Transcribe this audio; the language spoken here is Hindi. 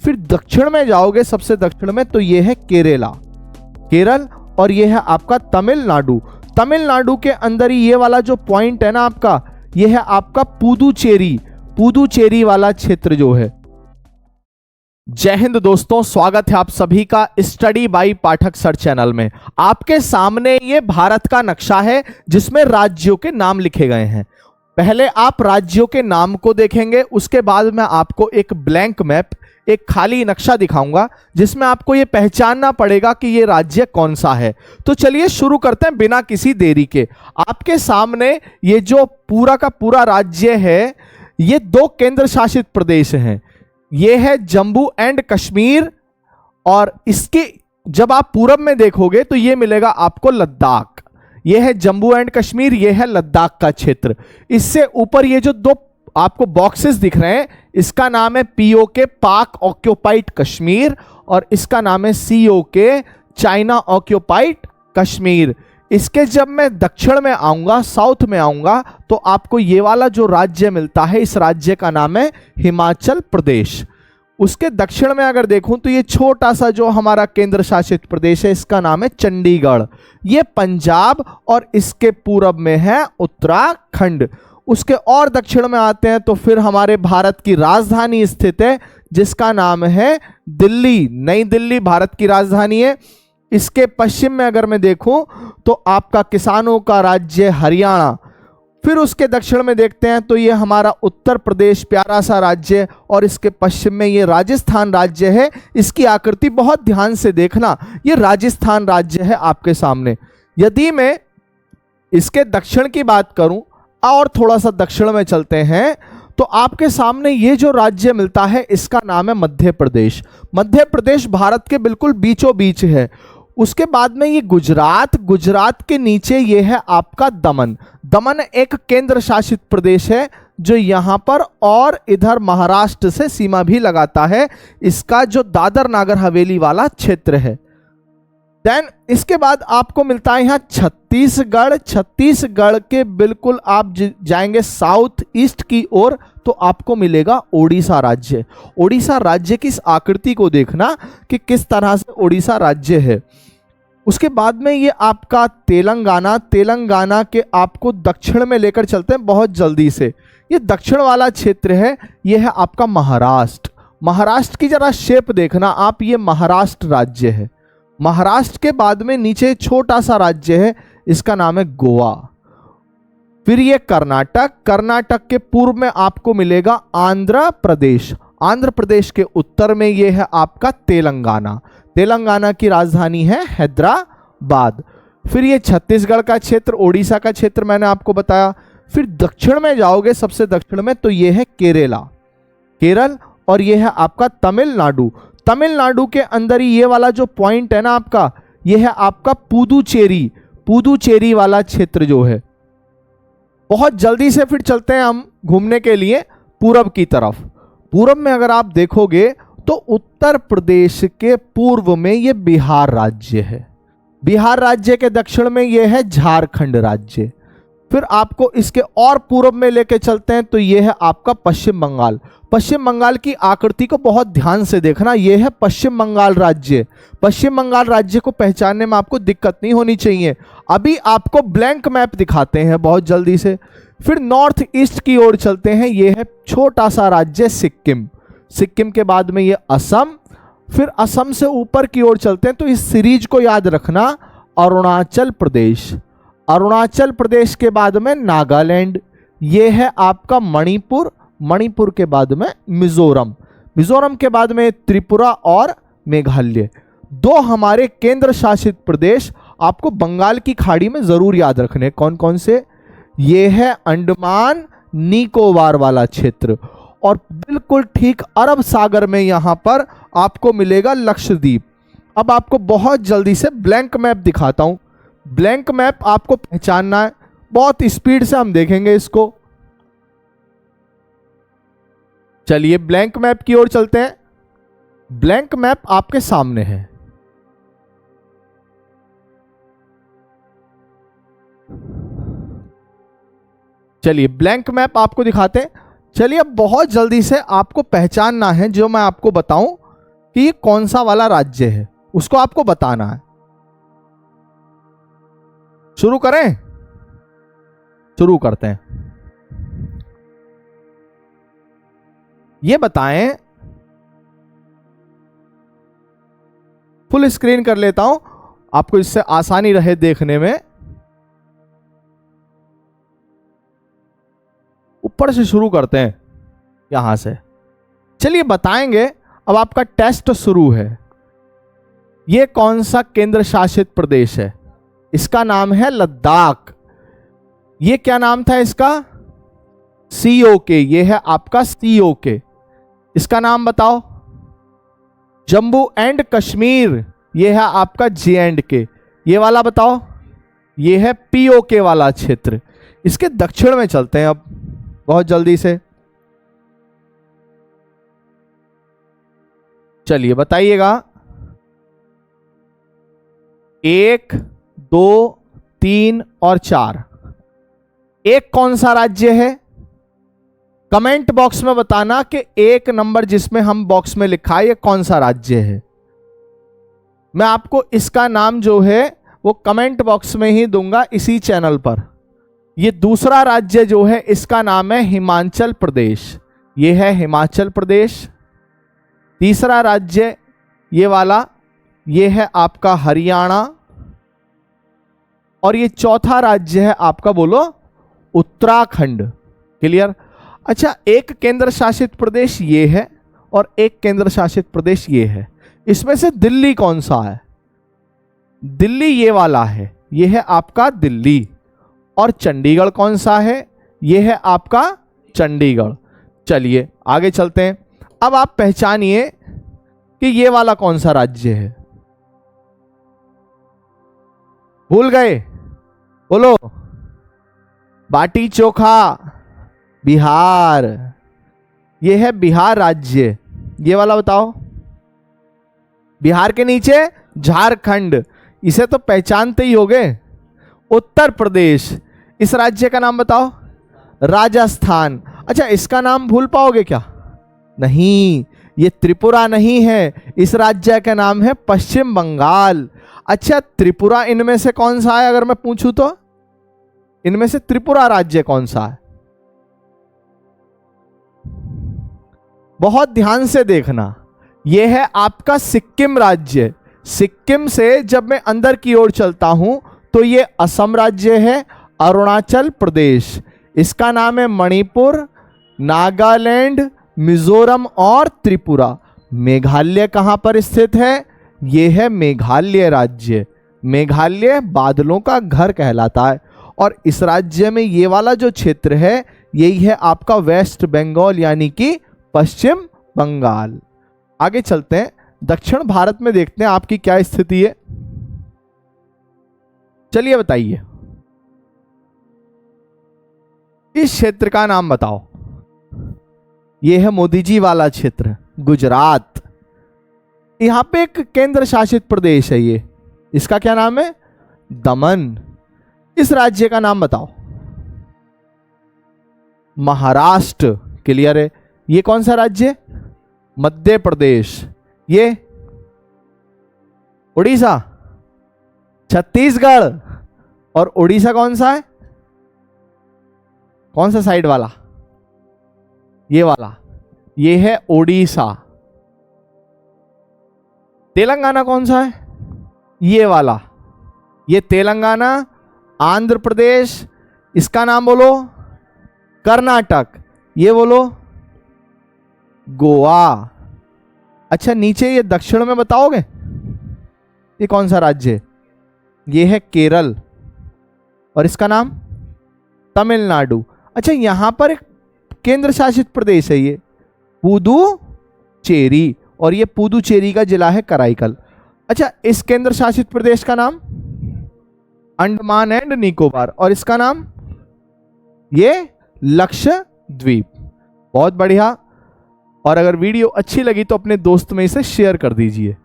फिर दक्षिण में जाओगे, सबसे दक्षिण में, तो ये है केरला, केरल, और ये है आपका तमिलनाडु। तमिलनाडु के अंदर ही ये वाला जो पॉइंट है ना आपका, ये है आपका पुदुचेरी, पुदुचेरी वाला क्षेत्र जो है। जय हिंद दोस्तों, स्वागत है आप सभी का study by Pathak sir channel में। आपके सामने ये भारत का नक्शा है जिसमें राज्यों के नाम लिखे गए हैं। पहले आप राज्यों के नाम को देखेंगे, उसके बाद मैं आपको एक ब्लैंक मैप, एक खाली नक्शा दिखाऊंगा जिसमें आपको ये पहचानना पड़ेगा कि ये राज्य कौन सा है। तो चलिए शुरू करते हैं बिना किसी देरी के। आपके सामने ये जो पूरा का पूरा राज्य है, ये 2 केंद्र शासित प्रदेश हैं। ये है जम्मू एंड कश्मीर, और इसके जब आप पूरब में देखोगे तो ये मिलेगा आपको लद्दाख। ये है जम्मू एंड कश्मीर, ये है लद्दाख का क्षेत्र। इससे ऊपर ये जो 2 आपको बॉक्सेस दिख रहे हैं, इसका नाम है POK, पाक ऑक्यूपाइड कश्मीर, और इसका नाम है COK, चाइना ऑक्यूपाइड कश्मीर। इसके जब मैं दक्षिण में आऊंगा, साउथ में आऊंगा, तो आपको ये वाला जो राज्य मिलता है, इस राज्य का नाम है हिमाचल प्रदेश। उसके दक्षिण में अगर देखूं तो ये छोटा सा जो हमारा केंद्र शासित प्रदेश है, इसका नाम है चंडीगढ़। ये पंजाब, और इसके पूरब में है उत्तराखंड। उसके और दक्षिण में आते हैं तो फिर हमारे भारत की राजधानी स्थित है जिसका नाम है दिल्ली, नई दिल्ली भारत की राजधानी है। इसके पश्चिम में अगर मैं देखूं तो आपका किसानों का राज्य हरियाणा। फिर उसके दक्षिण में देखते हैं तो ये हमारा उत्तर प्रदेश, प्यारा सा राज्य, और इसके पश्चिम में ये राजस्थान राज्य है। इसकी आकृति बहुत ध्यान से देखना, ये राजस्थान राज्य है आपके सामने। यदि मैं इसके दक्षिण की बात करूं और थोड़ा सा दक्षिण में चलते हैं तो आपके सामने ये जो राज्य मिलता है, इसका नाम है मध्य प्रदेश। मध्य प्रदेश भारत के बिल्कुल बीचों बीच है। उसके बाद में ये गुजरात, गुजरात के नीचे ये है आपका दमन। दमन एक केंद्र शासित प्रदेश है जो यहाँ पर और इधर महाराष्ट्र से सीमा भी लगाता है। इसका जो दादर नागर हवेली वाला क्षेत्र है। देन इसके बाद आपको मिलता है यहाँ छत्तीसगढ़। छत्तीसगढ़ के बिल्कुल आप जाएंगे साउथ ईस्ट की ओर तो आपको मिलेगा ओडिशा राज्य। ओडिशा राज्य की इस आकृति को देखना कि किस तरह से ओडिशा राज्य है। उसके बाद में ये आपका तेलंगाना। तेलंगाना के आपको दक्षिण में लेकर चलते हैं बहुत जल्दी से। ये दक्षिण वाला क्षेत्र है, ये है आपका महाराष्ट्र। महाराष्ट्र की जरा शेप देखना आप, ये महाराष्ट्र राज्य है। महाराष्ट्र के बाद में नीचे छोटा सा राज्य है, इसका नाम है गोवा। फिर ये कर्नाटक। कर्नाटक के पूर्व में आपको मिलेगा आंध्र प्रदेश। आंध्र प्रदेश के उत्तर में ये है आपका तेलंगाना। तेलंगाना की राजधानी है हैदराबाद। फिर ये छत्तीसगढ़ का क्षेत्र, ओडिशा का क्षेत्र मैंने आपको बताया। फिर दक्षिण में जाओगे, सबसे दक्षिण में, तो ये है केरला, केरल, और ये है आपका तमिलनाडु। तमिलनाडु के अंदर ही ये वाला जो पॉइंट है ना आपका, ये है आपका पुदुचेरी, पुदुचेरी वाला क्षेत्र जो है। बहुत जल्दी से फिर चलते हैं हम घूमने के लिए पूरब की तरफ। पूरब में अगर आप देखोगे तो उत्तर प्रदेश के पूर्व में ये बिहार राज्य है। बिहार राज्य के दक्षिण में ये है झारखंड राज्य। फिर आपको इसके और पूर्व में लेके चलते हैं तो ये है आपका पश्चिम बंगाल। पश्चिम बंगाल की आकृति को बहुत ध्यान से देखना, ये है पश्चिम बंगाल राज्य। पश्चिम बंगाल राज्य को पहचानने में आपको दिक्कत नहीं होनी चाहिए। अभी आपको ब्लैंक मैप दिखाते हैं बहुत जल्दी से। फिर नॉर्थ ईस्ट की ओर चलते हैं, ये है छोटा सा राज्य सिक्किम। सिक्किम के बाद में ये असम। फिर असम से ऊपर की ओर चलते हैं तो इस सीरीज को याद रखना, अरुणाचल प्रदेश। अरुणाचल प्रदेश के बाद में नागालैंड, ये है आपका मणिपुर। मणिपुर के बाद में मिजोरम। मिजोरम के बाद में त्रिपुरा और मेघालय। 2 हमारे केंद्र शासित प्रदेश आपको बंगाल की खाड़ी में जरूर याद रखने। कौन कौन से? ये है अंडमान निकोबार वाला क्षेत्र, और बिल्कुल ठीक अरब सागर में यहां पर आपको मिलेगा लक्षद्वीप। अब आपको बहुत जल्दी से ब्लैंक मैप दिखाता हूं। ब्लैंक मैप आपको पहचानना है, बहुत स्पीड से हम देखेंगे इसको। चलिए ब्लैंक मैप की ओर चलते हैं। ब्लैंक मैप आपके सामने है। चलिए ब्लैंक मैप आपको दिखाते हैं। चलिए अब बहुत जल्दी से आपको पहचानना है, जो मैं आपको बताऊं कि ये कौन सा वाला राज्य है, उसको आपको बताना है। शुरू करें? शुरू करते हैं। ये बताएं, फुल स्क्रीन कर लेता हूं आपको इससे आसानी रहे देखने में। ऊपर से शुरू करते हैं, यहां से। चलिए बताएंगे, अब आपका टेस्ट शुरू है। यह कौन सा केंद्र शासित प्रदेश है? इसका नाम है लद्दाख। ये क्या नाम था इसका? COK। ये है आपका COK। इसका नाम बताओ। जम्मू एंड कश्मीर। ये है आपका JNK। ये वाला बताओ। ये है POK वाला क्षेत्र। इसके दक्षिण में चलते हैं अब बहुत जल्दी से। चलिए बताइएगा। 1, 2, 3 और 4। एक कौन सा राज्य है? कमेंट बॉक्स में बताना कि 1 नंबर जिसमें हम बॉक्स में लिखा है ये कौन सा राज्य है। मैं आपको इसका नाम जो है वो कमेंट बॉक्स में ही दूंगा इसी चैनल पर। ये दूसरा राज्य जो है इसका नाम है हिमाचल प्रदेश। ये है हिमाचल प्रदेश। तीसरा राज्य ये वाला, ये है आपका हरियाणा। और ये चौथा राज्य है आपका, बोलो, उत्तराखंड। क्लियर? अच्छा, एक केंद्र शासित प्रदेश ये है और एक केंद्र शासित प्रदेश ये है। इसमें से दिल्ली कौन सा है? दिल्ली ये वाला है, ये है आपका दिल्ली। और चंडीगढ़ कौन सा है? ये है आपका चंडीगढ़। चलिए आगे चलते हैं। अब आप पहचानिए कि ये वाला कौन सा राज्य है। भूल गए? बोलो। बाटी चोखा, बिहार। ये है बिहार राज्य। ये वाला बताओ। बिहार के नीचे झारखंड। इसे तो पहचानते ही होगे। उत्तर प्रदेश। इस राज्य का नाम बताओ। राजस्थान। अच्छा, इसका नाम भूल पाओगे क्या? नहीं, ये त्रिपुरा नहीं है। इस राज्य का नाम है पश्चिम बंगाल। अच्छा, त्रिपुरा इनमें से कौन सा है अगर मैं पूछूं तो? इनमें से त्रिपुरा राज्य कौन सा है? बहुत ध्यान से देखना। यह है आपका सिक्किम राज्य। सिक्किम से जब मैं अंदर की ओर चलता हूं तो यह असम राज्य है, अरुणाचल प्रदेश। इसका नाम है मणिपुर, नागालैंड, मिजोरम और त्रिपुरा। मेघालय कहां पर स्थित है? यह है मेघालय राज्य। मेघालय बादलों का घर कहलाता है। और इस राज्य में ये वाला जो क्षेत्र है यही है आपका वेस्ट बंगाल, यानी कि पश्चिम बंगाल। आगे चलते हैं। दक्षिण भारत में देखते हैं आपकी क्या स्थिति है। चलिए बताइए, इस क्षेत्र का नाम बताओ। यह है मोदी जी वाला क्षेत्र, गुजरात। यहां पे एक केंद्र शासित प्रदेश है ये। इसका क्या नाम है? दमन। इस राज्य का नाम बताओ। महाराष्ट्र। क्लियर है? ये कौन सा राज्य? मध्य प्रदेश। ये उड़ीसा, छत्तीसगढ़। और उड़ीसा कौन सा है? कौन सा साइड वाला? ये वाला। ये है उड़ीसा। तेलंगाना कौन सा है? ये वाला। ये तेलंगाना। आंध्र प्रदेश। इसका नाम बोलो। कर्नाटक। ये बोलो। गोवा। अच्छा, नीचे ये दक्षिण में बताओगे ये कौन सा राज्य है? ये है केरल। और इसका नाम? तमिलनाडु। अच्छा, यहां पर एक केंद्र शासित प्रदेश है ये, पुदुचेरी। और ये पुदुचेरी का जिला है कराईकल। अच्छा, इस केंद्र शासित प्रदेश का नाम? अंडमान एंड निकोबार। और इसका नाम? ये लक्षद्वीप। बहुत बढ़िया। और अगर वीडियो अच्छी लगी तो अपने दोस्त में इसे शेयर कर दीजिए।